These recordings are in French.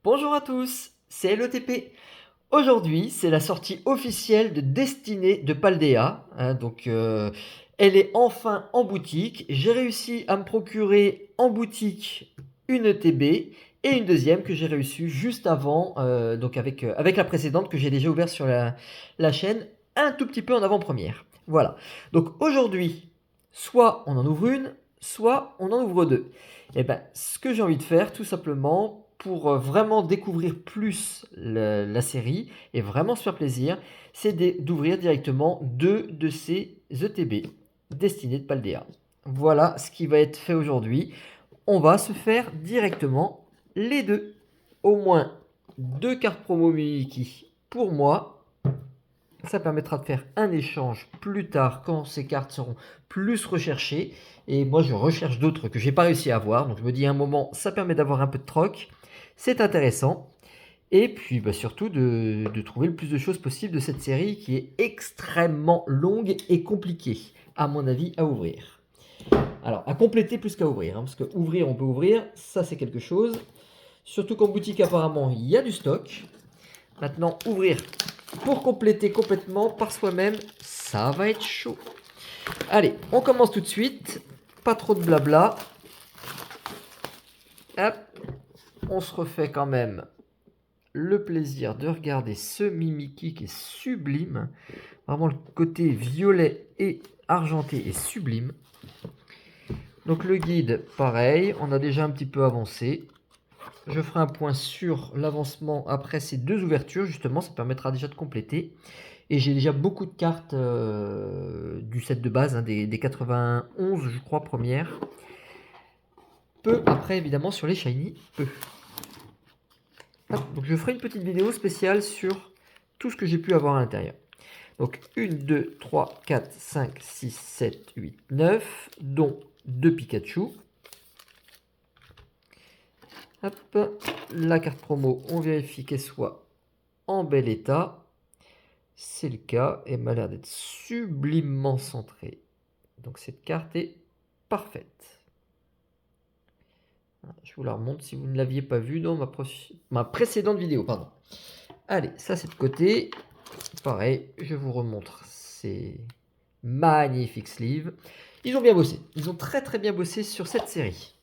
Bonjour à tous, c'est LETP. Aujourd'hui, c'est la sortie officielle de Destinée de Paldea, hein, elle est enfin en boutique. J'ai réussi à me procurer en boutique une ETB et une deuxième que j'ai reçue juste avant, avec la précédente que j'ai déjà ouverte sur la chaîne, un tout petit peu en avant-première. Voilà. Donc aujourd'hui, soit on en ouvre une, soit on en ouvre deux. Et ben, ce que j'ai envie de faire, tout simplement, pour vraiment découvrir plus la série et vraiment se faire plaisir, c'est d'ouvrir directement deux de ces ETB destinés de Paldea. Voilà ce qui va être fait aujourd'hui. On va se faire directement les deux. Au moins deux cartes promo Mickey pour moi. Ça permettra de faire un échange plus tard quand ces cartes seront plus recherchées. Et moi, je recherche d'autres que j'ai pas réussi à avoir. Donc je me dis à un moment, ça permet d'avoir un peu de troc. C'est intéressant. Et puis surtout de trouver le plus de choses possible de cette série qui est extrêmement longue et compliquée, à mon avis, à ouvrir. Alors, à compléter plus qu'à ouvrir, hein, parce que ouvrir, on peut ouvrir, ça c'est quelque chose. Surtout qu'en boutique, apparemment, il y a du stock. Maintenant, ouvrir pour compléter complètement par soi-même, ça va être chaud. Allez, on commence tout de suite. Pas trop de blabla. Hop, on se refait quand même le plaisir de regarder ce Mimikyu qui est sublime. Vraiment, le côté violet et argenté est sublime. Donc le guide, pareil, on a déjà un petit peu avancé. Je ferai un point sur l'avancement après ces deux ouvertures, justement, ça permettra déjà de compléter. Et j'ai déjà beaucoup de cartes du set de base, hein, des 91, je crois, premières. Peu après, évidemment, sur les shiny, peu. Donc je ferai une petite vidéo spéciale sur tout ce que j'ai pu avoir à l'intérieur. Donc 1, 2, 3, 4, 5, 6, 7, 8, 9, dont 2 Pikachu. Hop, la carte promo, on vérifie qu'elle soit en bel état. C'est le cas, et m'a l'air d'être sublimement centrée. Donc cette carte est parfaite. Je vous la remonte si vous ne l'aviez pas vue dans ma précédente vidéo. Pardon. Allez, ça c'est de côté. Pareil, je vous remontre ces magnifiques sleeves. Ils ont bien bossé. Ils ont très très bien bossé sur cette série.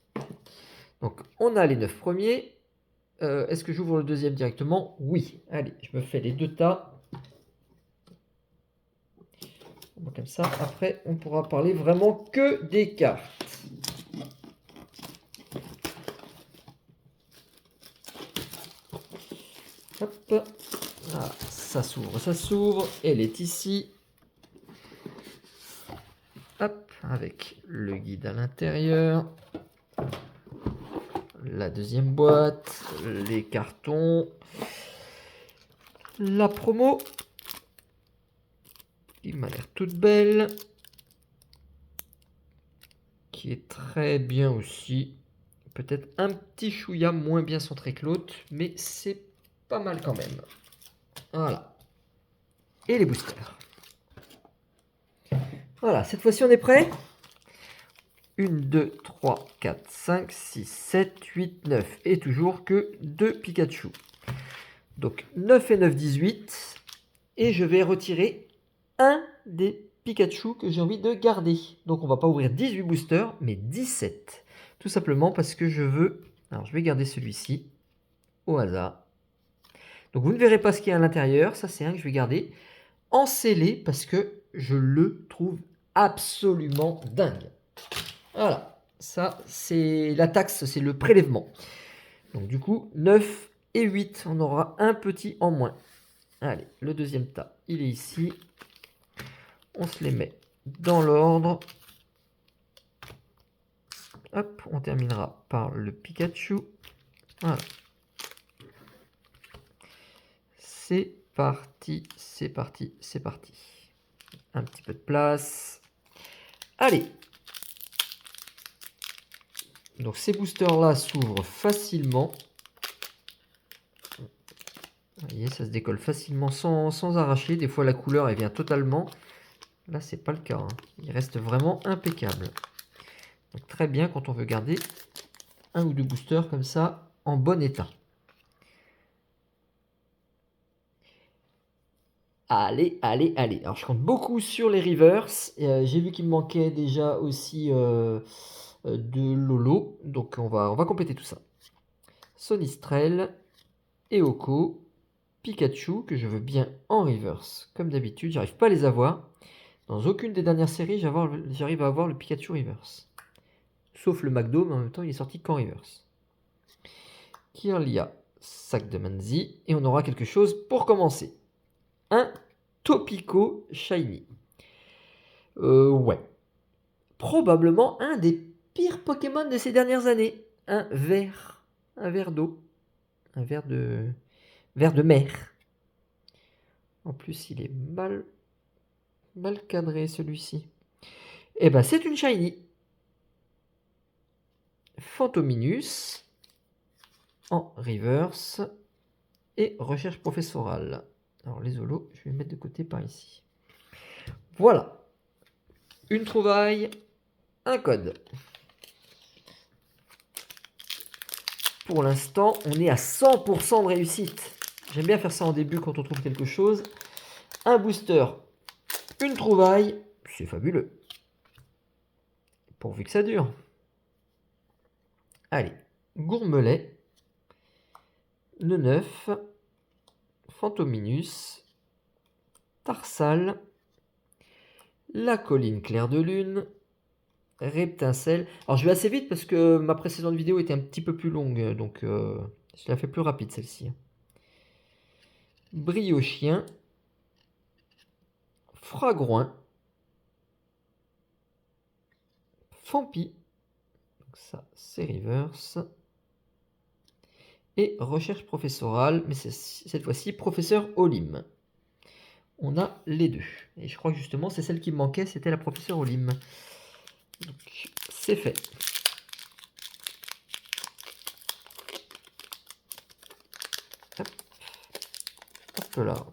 Donc on a les 9 premiers. Est-ce que j'ouvre le deuxième directement? Oui. Allez, je me fais les deux tas. Comme ça, après, on pourra parler vraiment que des cartes. Hop. Ah, ça s'ouvre. Elle est ici. Hop, avec le guide à l'intérieur. La deuxième boîte, les cartons, la promo, qui m'a l'air toute belle, qui est très bien aussi. Peut-être un petit chouïa moins bien centré que l'autre, mais c'est pas mal quand même. Voilà. Et les boosters. Voilà, cette fois-ci on est prêt. 1, 2, 3, 4, 5, 6, 7, 8, 9. Et toujours que 2 Pikachu. Donc 9 et 9, 18. Et je vais retirer un des Pikachu que j'ai envie de garder. Donc on va pas ouvrir 18 boosters, mais 17. Tout simplement parce que je veux... Alors je vais garder celui-ci au hasard. Donc vous ne verrez pas ce qu'il y a à l'intérieur. Ça c'est un que je vais garder en scellé parce que je le trouve absolument dingue. Voilà, ça c'est la taxe, c'est le prélèvement. Donc du coup, 9 et 8, on aura un petit en moins. Allez, le deuxième tas, il est ici. On se les met dans l'ordre. Hop, on terminera par le Pikachu. Voilà. C'est parti, c'est parti, c'est parti. Un petit peu de place. Allez. Donc ces boosters-là s'ouvrent facilement. Vous voyez, ça se décolle facilement sans arracher. Des fois, la couleur, elle vient totalement. Là, c'est pas le cas, hein. Il reste vraiment impeccable. Donc, très bien quand on veut garder un ou deux boosters comme ça en bon état. Allez, allez, allez. Alors, je compte beaucoup sur les reverse. J'ai vu qu'il me manquait déjà aussi de Lolo. Donc, on va compléter tout ça. Sonistrel, Eoko, Pikachu, que je veux bien en reverse. Comme d'habitude, j'arrive pas à les avoir. Dans aucune des dernières séries, j'arrive à avoir le Pikachu reverse. Sauf le McDo, mais en même temps, il est sorti qu'en reverse. Kirlia, sac de Manzi. Et on aura quelque chose pour commencer. Un Topico Shiny. Ouais. Probablement un des pires Pokémon de ces dernières années. Un ver. Un ver d'eau. Un ver de mer. En plus, il est mal cadré celui-ci. Eh ben, c'est une Shiny. Phantominus. En reverse. Et recherche professorale. Alors, les holos, je vais les mettre de côté par ici. Voilà. Une trouvaille. Un code. Pour l'instant, on est à 100% de réussite. J'aime bien faire ça en début quand on trouve quelque chose. Un booster, une trouvaille, c'est fabuleux. Pourvu que ça dure. Allez, Gourmelet, Neuf, Phantominus, Tarsal, la colline claire de lune, Reptincelle. Alors je vais assez vite parce que ma précédente vidéo était un petit peu plus longue, donc je la fais plus rapide celle-ci. Briochien, Fragroin, Fampi, donc ça c'est reverse, et recherche professorale, mais c'est cette fois-ci professeur Olim. On a les deux. Et je crois que justement c'est celle qui me manquait, c'était la professeure Olim. Donc c'est fait. Hop. Hop là.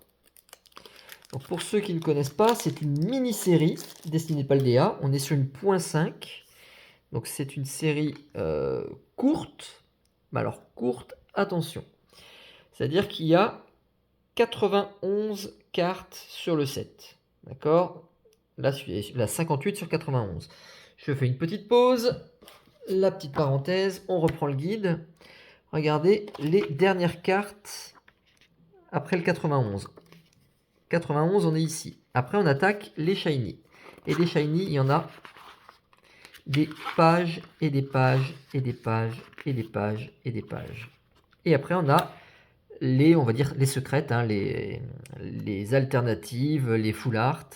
Donc pour ceux qui ne connaissent pas, c'est une mini-série destinée Paldea. On est sur une .5. Donc c'est une série courte. Mais alors courte, attention. C'est-à-dire qu'il y a 91 cartes sur le set. D'accord? Là, la 58 sur 91. Je fais une petite pause. La petite parenthèse. On reprend le guide. Regardez les dernières cartes après le 91. 91, on est ici. Après, on attaque les shiny. Et des shiny, il y en a des pages et des pages et des pages et des pages et des pages. Et après, on a les, on va dire, les secrètes, hein, les alternatives, les full art.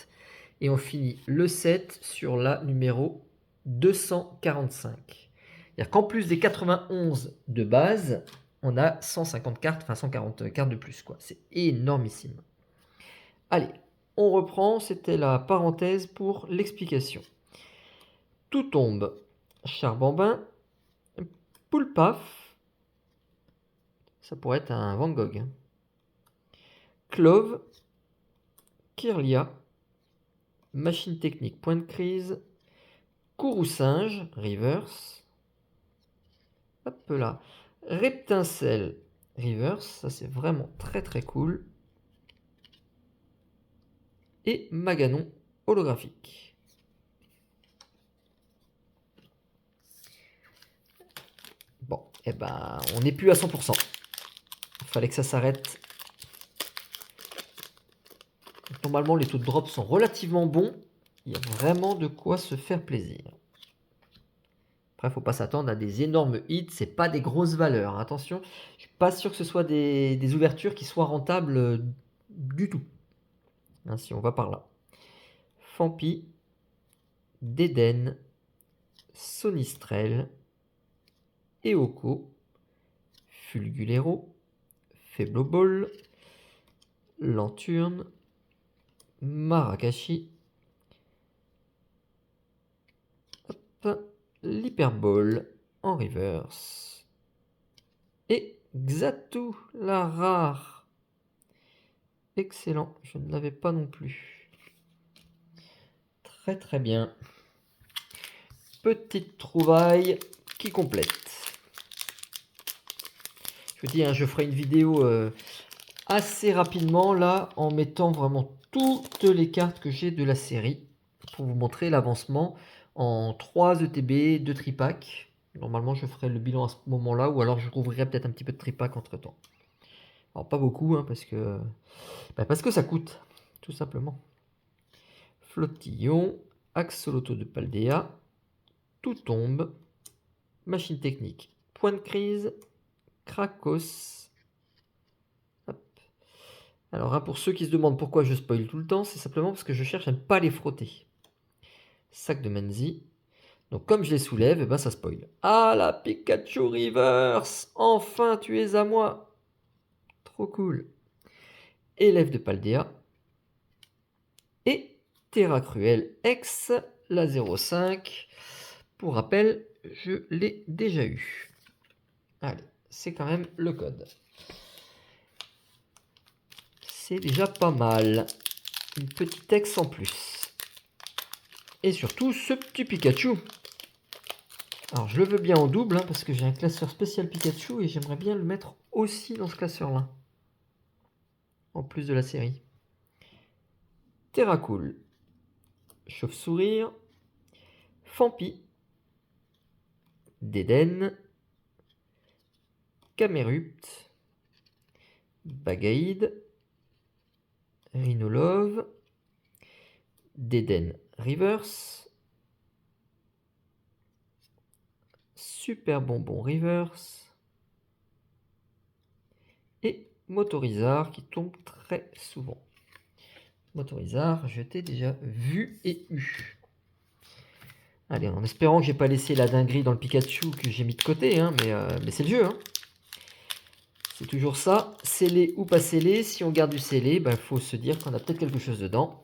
Et on finit le set sur la numéro 245. C'est-à-dire qu'en plus des 91 de base, on a 150 cartes, enfin 140 cartes de plus, quoi. C'est énormissime. Allez, on reprend, c'était la parenthèse pour l'explication. Tout tombe. Charbambin, Poulpaf, ça pourrait être un Van Gogh. Clove, Kirlia, Machine technique, point de crise, Courroucinge, reverse. Hop là. Reptincelle, reverse, ça c'est vraiment très très cool. Et Maganon holographique. Bon, et ben on n'est plus à 100%. Il fallait que ça s'arrête. Normalement, les taux de drop sont relativement bons. Il y a vraiment de quoi se faire plaisir. Après, il ne faut pas s'attendre à des énormes hits. C'est pas des grosses valeurs. Attention, je suis pas sûr que ce soit des ouvertures qui soient rentables du tout. Hein, si on va par là. Fampi, Déden, Sonistrel, Eoko, Fulgulero, Faibloball, Lanturne, Marakashi, l'Hyperball en reverse. Et Xatu, la rare. Excellent, je ne l'avais pas non plus. Très très bien. Petite trouvaille qui complète. Je vous dis, hein, je ferai une vidéo assez rapidement là en mettant vraiment toutes les cartes que j'ai de la série pour vous montrer l'avancement en 3 ETB, 2 tripack. Normalement je ferai le bilan à ce moment-là ou alors je rouvrirai peut-être un petit peu de tripack entre temps. Alors pas beaucoup hein, parce que ça coûte tout simplement. Flottillon, Axolotl de Paldea, Tout tombe, Machine technique, Point de crise, Krakos. Hop. Alors hein, pour ceux qui se demandent pourquoi je spoil tout le temps, c'est simplement parce que je cherche à ne pas les frotter. Sac de Menzi. Donc comme je les soulève, eh ben, ça spoil. Ah la Pikachu Reverse, enfin tu es à moi. Trop cool. Élève de Paldea. Et Terra Cruel X, la 05. Pour rappel, je l'ai déjà eu. Allez, c'est quand même le code. C'est déjà pas mal. Une petite X en plus. Et surtout ce petit Pikachu. Alors je le veux bien en double, hein, parce que j'ai un classeur spécial Pikachu et j'aimerais bien le mettre aussi dans ce classeur-là. En plus de la série. Terracool. Chauve-sourire. Fampi. Dédenne. Camerupt. Bagaïde. Rhinolove. Dédenne Reverse. Super Bonbon Reverse. Et Motorizard qui tombe très souvent. Motorizard, je t'ai déjà vu et eu. Allez, en espérant que j'ai pas laissé la dinguerie dans le Pikachu que j'ai mis de côté, hein, mais c'est le jeu. Hein. C'est toujours ça, scellé ou pas scellé. Si on garde du scellé, il faut se dire qu'on a peut-être quelque chose dedans.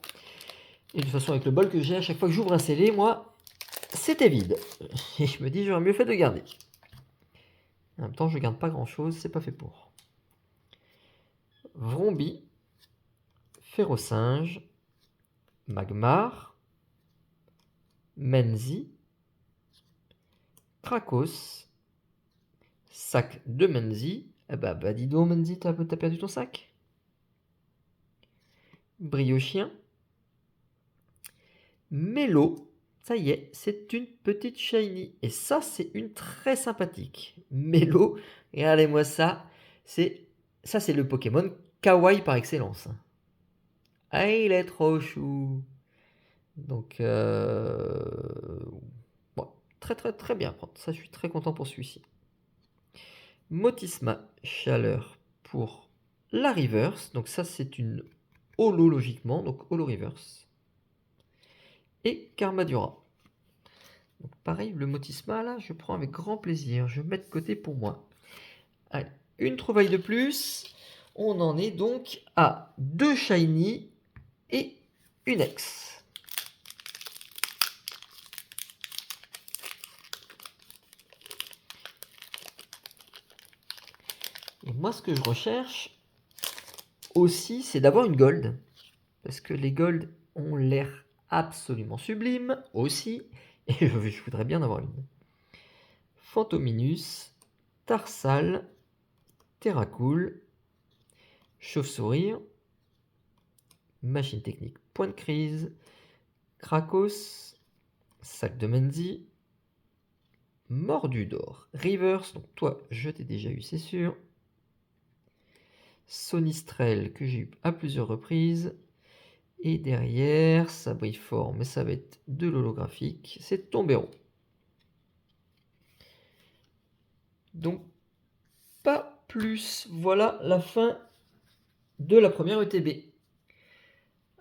Et de toute façon, avec le bol que j'ai, à chaque fois que j'ouvre un scellé, moi, c'était vide. Et je me dis, j'aurais mieux fait de garder. En même temps, je garde pas grand-chose, c'est pas fait pour. Vrombi, Férocinge, Magmar, Menzi, Krakos, sac de Menzi. Ah bah dis donc Menzi, t'as perdu ton sac. Briochien. Mélo. Ça y est, c'est une petite shiny. Et ça, c'est une très sympathique. Mélo, regardez-moi ça. Ça, c'est le Pokémon kawaii par excellence. Ah, il est trop chou. Donc, bon, très très très bien. Ça, je suis très content pour celui-ci. Motisma Chaleur pour la Reverse. Donc ça, c'est une holo logiquement. Donc holo Reverse. Et Karmadura. Donc pareil, le Motisma, là, je prends avec grand plaisir. Je mets de côté pour moi. Allez, une trouvaille de plus. On en est donc à 2 shiny et une X. Et moi, ce que je recherche aussi, c'est d'avoir une gold. Parce que les gold ont l'air absolument sublimes aussi. Et je voudrais bien en avoir une. Phantominus, Tarsal, Terracool, Chauve-sourire, Machine technique, Point de crise, Krakos, Sac de Menzi, Mordu d'or, Reverse, donc toi je t'ai déjà eu c'est sûr, Sonistrel que j'ai eu à plusieurs reprises, et derrière ça brille fort mais ça va être de l'holographique, c'est Tombéro. Donc pas plus, voilà la fin de la première ETB.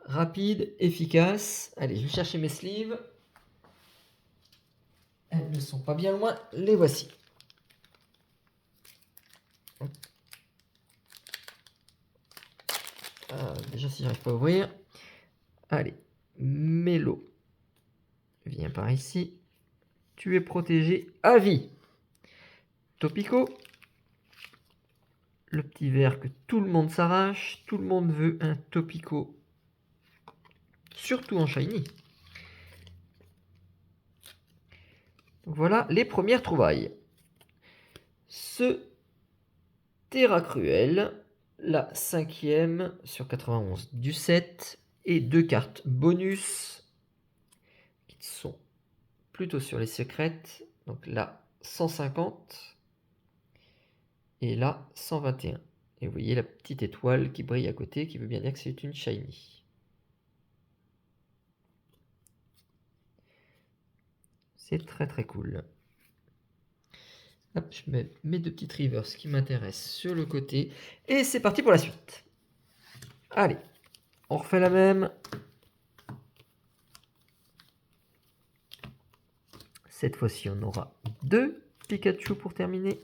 Rapide, efficace. Allez, je vais chercher mes sleeves. Elles ne sont pas bien loin, les voici. Déjà, si j'arrive pas à ouvrir. Allez, Mélo. Viens par ici. Tu es protégé à vie. Topico. Le petit verre que tout le monde s'arrache. Tout le monde veut un Topico. Surtout en shiny. Donc voilà les premières trouvailles. Ce Terra Cruel, la 5e sur 91 du set et 2 cartes bonus qui sont plutôt sur les secrètes. Donc là, 150 et là, 121. Et vous voyez la petite étoile qui brille à côté qui veut bien dire que c'est une shiny. C'est très très cool. Hop, je mets mes 2 petites reverse qui m'intéressent sur le côté. Et c'est parti pour la suite. Allez, on refait la même. Cette fois-ci, on aura 2 Pikachu pour terminer.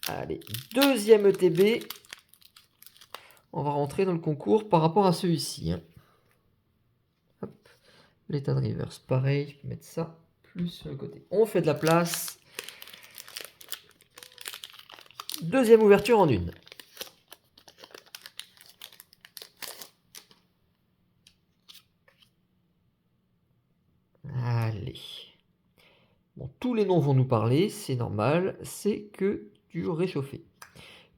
Allez, deuxième ETB. On va rentrer dans le concours par rapport à celui-ci. Hop, l'état de reverse, pareil, je vais mettre ça plus sur le côté. On fait de la place. Deuxième ouverture en une. Allez. Bon, tous les noms vont nous parler, c'est normal, c'est que du réchauffé.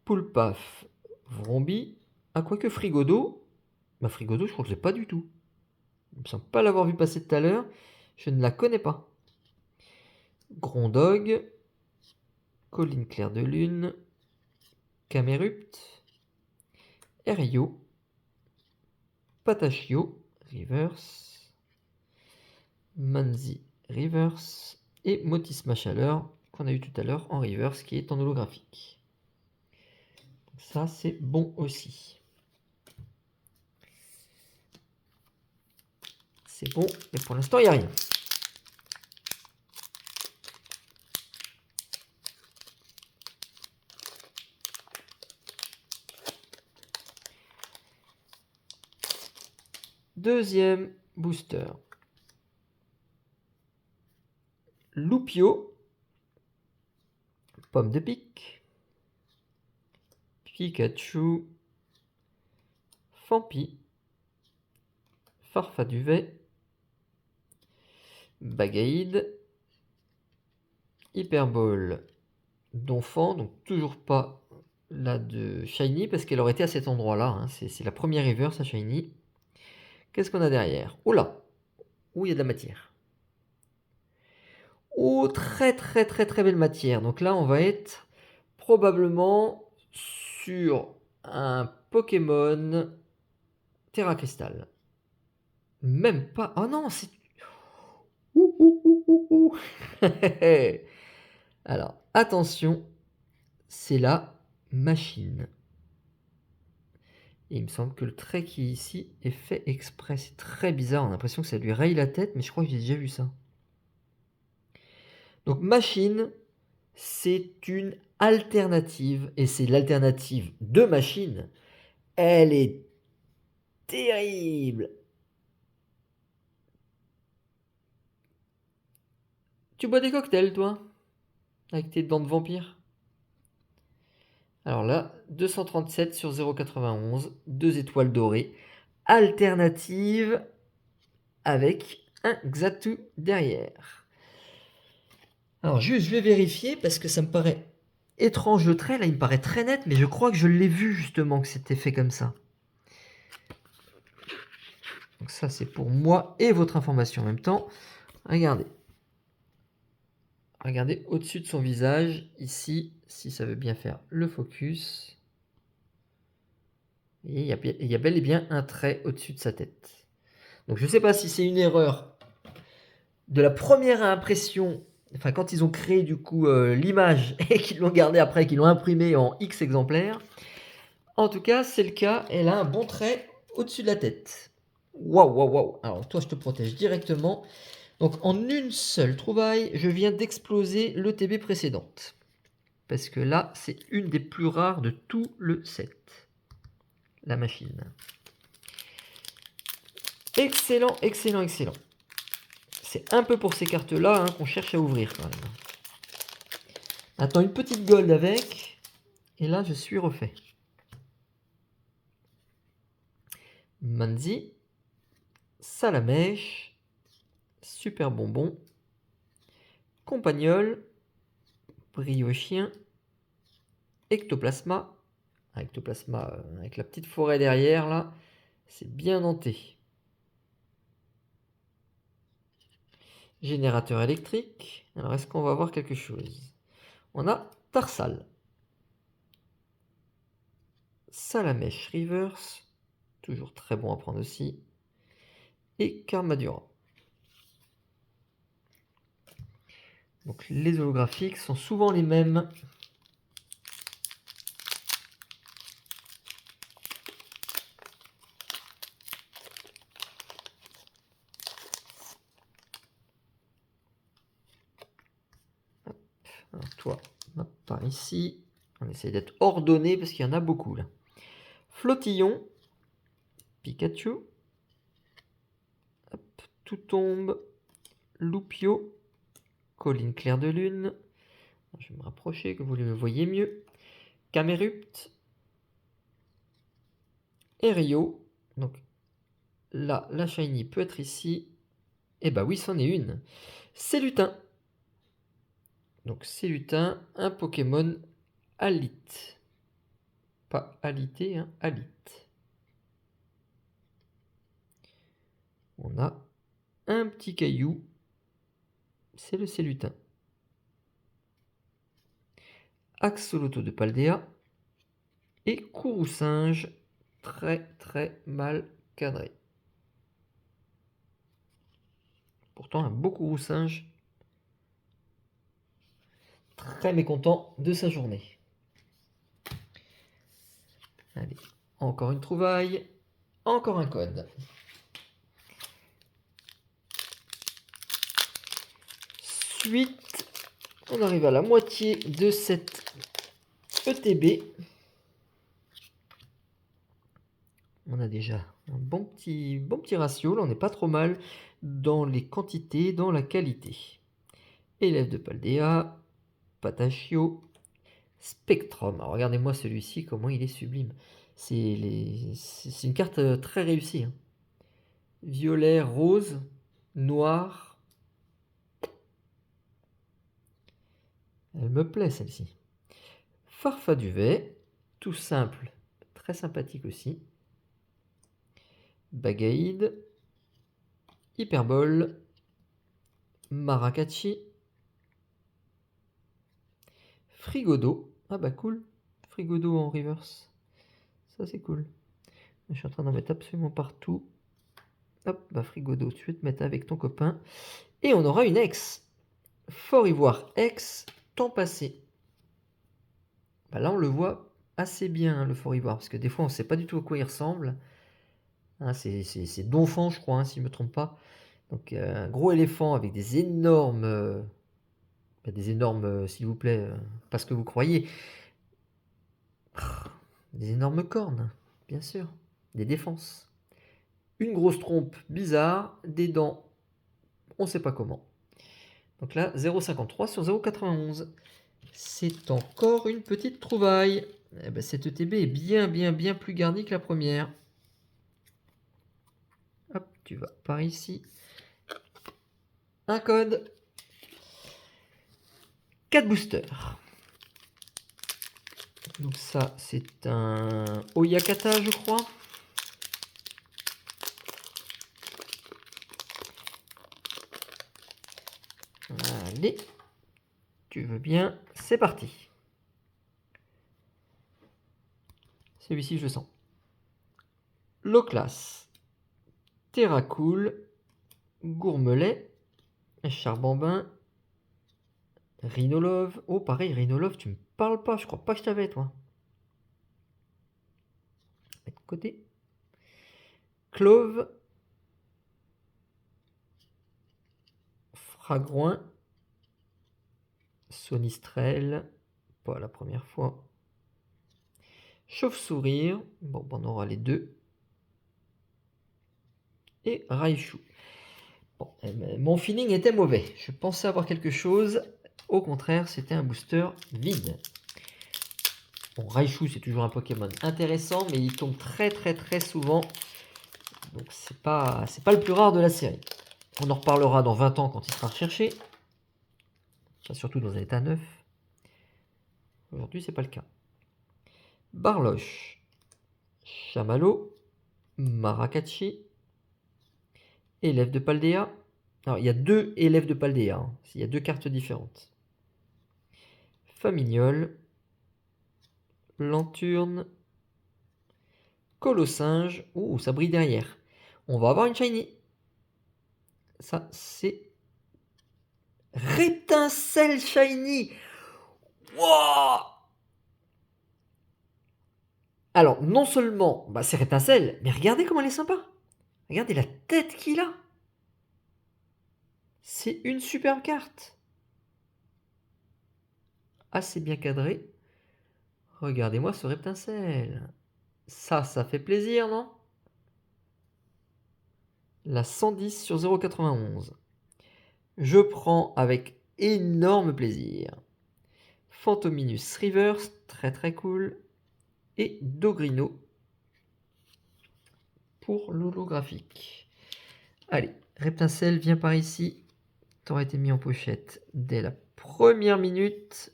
Poulpaf, Vrombi, ah quoique Frigodo, bah Frigodo je crois que je l'ai pas du tout. Il me semble pas l'avoir vu passer tout à l'heure, je ne la connais pas. Grondog, Colline Claire de Lune, Camerupt, Erio, Patachio, Reverse, Manzi, Reverse, et Motisma Chaleur, qu'on a eu tout à l'heure en Reverse, qui est en holographique. Ça, c'est bon aussi. C'est bon, mais pour l'instant, il n'y a rien. Deuxième booster. Loupio, Pomme de pique, Pikachu, Fampi, Farfaduvet, Bagaïde, Hyperball, Donphan, donc toujours pas là de Shiny parce qu'elle aurait été à cet endroit-là. Hein. C'est la première reverse à Shiny. Qu'est-ce qu'on a derrière? Oh là! Où il y a de la matière. Oh, très très très très belle matière. Donc là, on va être probablement sur un Pokémon Terra Cristal. Même pas. Oh non, c'est. Ouh, ouh, ouh, ouh, ouh. Alors, attention, c'est la machine. Et il me semble que le trait qui est ici est fait exprès. C'est très bizarre. On a l'impression que ça lui raye la tête, mais je crois que j'ai déjà vu ça. Donc, machine, c'est une alternative. Et c'est l'alternative de machine. Elle est terrible. Tu bois des cocktails, toi? Avec tes dents de vampire? Alors là, 237 sur 0,91, 2 étoiles dorées. Alternative avec un Xatu derrière. Alors juste, je vais vérifier parce que ça me paraît étrange le trait. Là, il me paraît très net, mais je crois que je l'ai vu justement que c'était fait comme ça. Donc ça, c'est pour moi et votre information en même temps. Regardez. Regardez au-dessus de son visage, ici, si ça veut bien faire le focus. Et il y a bel et bien un trait au-dessus de sa tête. Donc je ne sais pas si c'est une erreur de la première impression, enfin quand ils ont créé du coup l'image et qu'ils l'ont gardée après, qu'ils l'ont imprimée en X exemplaires. En tout cas, c'est le cas. Elle a un bon trait au-dessus de la tête. Waouh, waouh, waouh. Alors toi, je te protège directement. Donc en une seule trouvaille, je viens d'exploser l'ETB précédente. Parce que là, c'est une des plus rares de tout le set. La machine. Excellent, excellent, excellent. C'est un peu pour ces cartes-là hein, qu'on cherche à ouvrir quand même. Attends, une petite gold avec. Et là, je suis refait. Manzi. Salamèche. Super bonbon. Compagnol. Briochien, Ectoplasma. Ectoplasma avec la petite forêt derrière là, c'est bien denté. Générateur électrique. Alors est-ce qu'on va voir quelque chose? On a Tarsal. Salamèche Reverse, toujours très bon à prendre aussi. Et Karmadura. Donc les holographiques sont souvent les mêmes. Alors toi, hop, par ici. On essaie d'être ordonné parce qu'il y en a beaucoup là. Flottillon. Pikachu. Hop, tout tombe. Loupio. Colline claire de lune. Je vais me rapprocher que vous le voyez mieux. Camerupt. Et Rio. Donc là, la shiny peut être ici. Et bah oui, c'en est une. C'est Lutin. Donc c'est Lutin, un Pokémon Alite. Pas alité, hein, Alite. On a un petit caillou. C'est le Célutin. Axoloto de Paldea. Et Courroucinge, très très mal cadré. Pourtant un beau Courroucinge. Très mécontent de sa journée. Allez, encore une trouvaille. Encore un code. Suite, on arrive à la moitié de cette ETB. On a déjà un bon petit ratio. Là, on n'est pas trop mal dans les quantités, dans la qualité. Élève de Paldea, Patachio, Spectrum. Alors, regardez-moi celui-ci, comment il est sublime. C'est une carte très réussie. Hein. Violet, rose, noir. Elle me plaît celle-ci. Farfaduvet, tout simple, très sympathique aussi. Bagaïde, Hyperbole, Maracatchi, Frigodo. Ah bah cool, Frigodo en reverse. Ça c'est cool. Je suis en train d'en mettre absolument partout. Hop, bah Frigodo, tu veux te mettre avec ton copain. Et on aura une ex. Fort Ivoire ex, temps passé. Bah là on le voit assez bien hein, le Fort Ivoire, parce que des fois on ne sait pas du tout à quoi il ressemble. Hein, c'est Donphan je crois, hein, si je ne me trompe pas. Donc un gros éléphant avec des énormes, s'il vous plaît, pas ce que vous croyez. Des énormes cornes, bien sûr. Des défenses. Une grosse trompe bizarre, des dents, on ne sait pas comment. Donc là, 0,53 sur 0,91. C'est encore une petite trouvaille. Eh ben, cette ETB est bien plus garnie que la première. Hop, tu vas par ici. Un code. 4 boosters. Donc ça, c'est un Oyakata, je crois. Allez, tu veux bien, c'est parti. Celui-ci, je le sens. Loclas, Terracool, Gourmelet, Charbambin, Rhinolove. Oh, pareil, Rhinolove, tu me parles pas, je crois pas que je t'avais, toi. Mettre de côté. Clove, Fragouin, Sonistrel, pas la première fois. Chauve-sourire, bon, on aura les deux. Et Raichu. Bon, mon feeling était mauvais. Je pensais avoir quelque chose. Au contraire, c'était un booster vide. Bon, Raichu, c'est toujours un Pokémon intéressant, mais il tombe très souvent. Donc, c'est pas le plus rare de la série. On en reparlera dans 20 ans quand il sera recherché. Enfin, surtout dans un état neuf. Aujourd'hui, c'est pas le cas. Barloche, Chamallow, Maracacci, élève de Paldea. Alors, il y a 2 élèves de Paldea. Hein. Il y a 2 cartes différentes. Famignol, Lanturne, Colossinge. Ouh, ça brille derrière. On va avoir une shiny. Ça, c'est Rétincelle shiny. Wow. Alors, non seulement c'est Rétincelle, mais regardez comment elle est sympa. Regardez la tête qu'il a. C'est une superbe carte. Assez bien cadré. Regardez-moi ce Reptincelle. Ça fait plaisir, non? La 110 sur 0,91. Je prends avec énorme plaisir. Phantominus Reverse, très très cool. Et Dogrino pour l'holographique. Allez, Reptincelle, viens par ici. T'aurais été mis en pochette dès la première minute.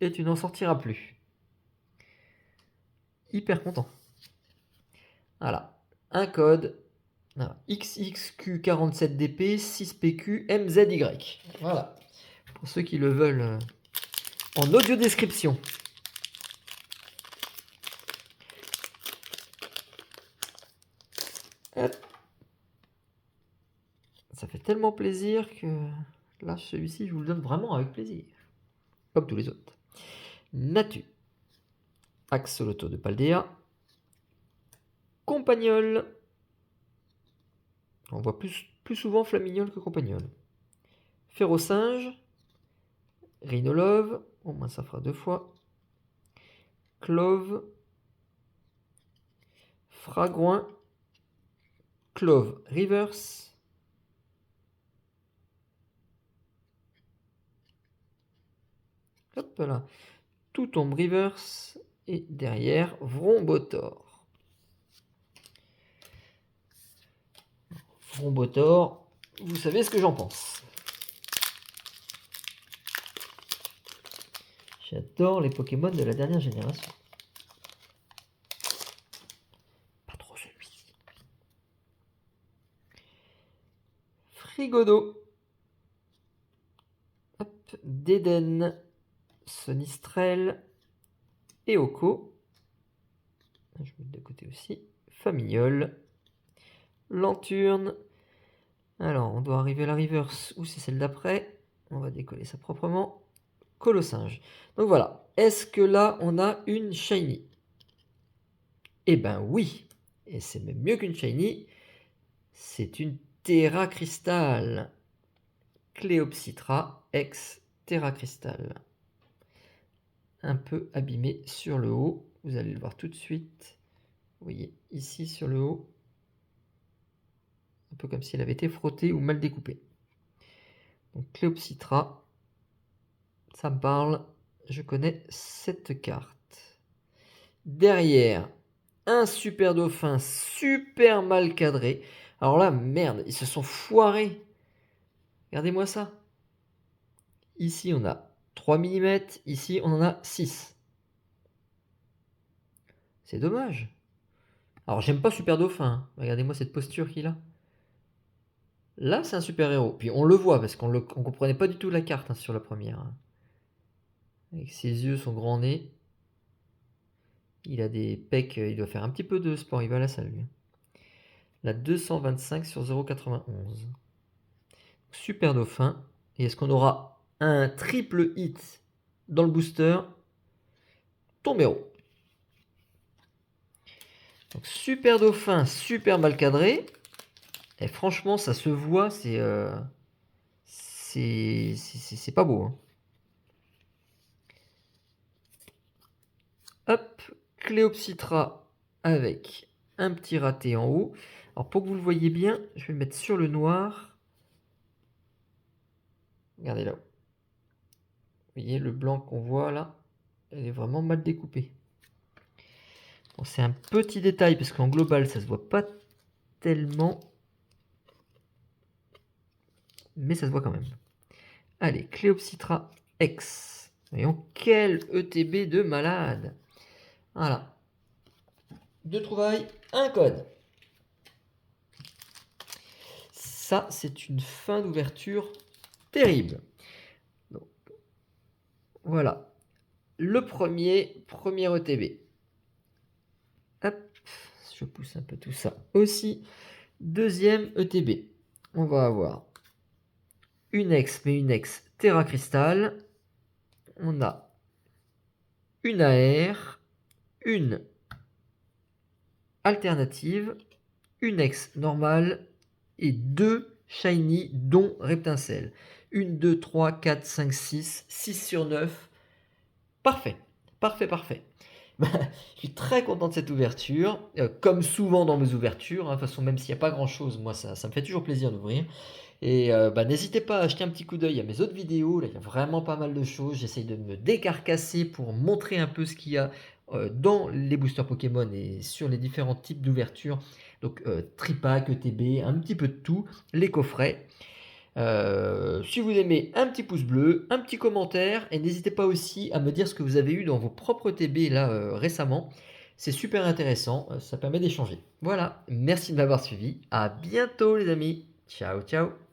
Et tu n'en sortiras plus. Hyper content. Voilà, un code. XXQ47DP 6PQ MZY. Voilà. Pour ceux qui le veulent en audio description. Hop. Ça fait tellement plaisir que là, celui-ci, je vous le donne vraiment avec plaisir. Comme tous les autres. Natu. Axolotl de Paldea. Compagnol. On voit plus souvent Flamignol que Compagnol. Ferrosinge. Rhinolove. Au moins ça fera 2 fois. Clove. Fragouin. Clove Reverse. Hop là. Tout tombe reverse. Et derrière, Vrombotor. Vrombotor, vous savez ce que j'en pense. J'adore les Pokémon de la dernière génération. Pas trop celui-ci. Frigodo. Hop, Déden. Sonistrel. Eoko. Je vais mettre de côté aussi. Famignol. Lanturne. Alors, on doit arriver à la reverse ou c'est celle d'après. On va décoller ça proprement. Colossinge. Donc voilà. Est-ce que là, on a une shiny? Eh ben oui. Et c'est même mieux qu'une shiny. C'est une Terra Crystal. Cléopsitra ex Terra Crystal. Un peu abîmé sur le haut. Vous allez le voir tout de suite. Vous voyez ici sur le haut. Un peu comme si elle avait été frottée ou mal découpée. Donc Cléopsitra. Ça me parle. Je connais cette carte. Derrière, un super dauphin super mal cadré. Alors là, merde, ils se sont foirés. Regardez-moi ça. Ici, on a 3 mm. Ici, on en a 6. C'est dommage. Alors, j'aime pas Super Dauphin. Hein. Regardez-moi cette posture qu'il a. Là, c'est un super-héros. Puis on le voit, parce qu'on ne comprenait pas du tout la carte hein, sur la première. Hein. Avec ses yeux, son grand nez. Il a des pecs, il doit faire un petit peu de sport. Il va à la salle, lui. La 225 sur 0,91. Super Dauphin. Et est-ce qu'on aura un triple hit dans le booster? Tombéro. Donc super dauphin, super mal cadré. Et franchement, ça se voit, c'est pas beau. Hein. Hop, Cléopsitra avec un petit raté en haut. Alors pour que vous le voyez bien, je vais le mettre sur le noir. Regardez là. Vous voyez le blanc qu'on voit là, elle est vraiment mal découpée. Bon, c'est un petit détail parce qu'en global, ça se voit pas tellement. Mais ça se voit quand même. Allez, Cléopsitra X Voyons quel ETB de malade. Voilà. Deux trouvailles, un code. Ça, c'est une fin d'ouverture terrible. Donc, voilà. Le premier ETB. Hop, je pousse un peu tout ça aussi. Deuxième ETB. On va avoir une ex, mais une ex Terra Crystal. On a une AR, une alternative, une ex normale et deux shiny dont Reptincelle. 1, 2, 3, 4, 5, 6. 6 sur 9. Parfait. Parfait, parfait. Je suis très content de cette ouverture. Comme souvent dans mes ouvertures, hein, de toute façon, même s'il n'y a pas grand-chose, moi, ça me fait toujours plaisir d'ouvrir. Et n'hésitez pas à jeter un petit coup d'œil à mes autres vidéos. Là, il y a vraiment pas mal de choses. J'essaye de me décarcasser pour montrer un peu ce qu'il y a dans les boosters Pokémon et sur les différents types d'ouvertures. Donc, tripack, ETB, un petit peu de tout, les coffrets. Si vous aimez, un petit pouce bleu, un petit commentaire, et n'hésitez pas aussi à me dire ce que vous avez eu dans vos propres TB là récemment. C'est super intéressant, ça permet d'échanger. Voilà, merci de m'avoir suivi. À bientôt les amis. Ciao, ciao.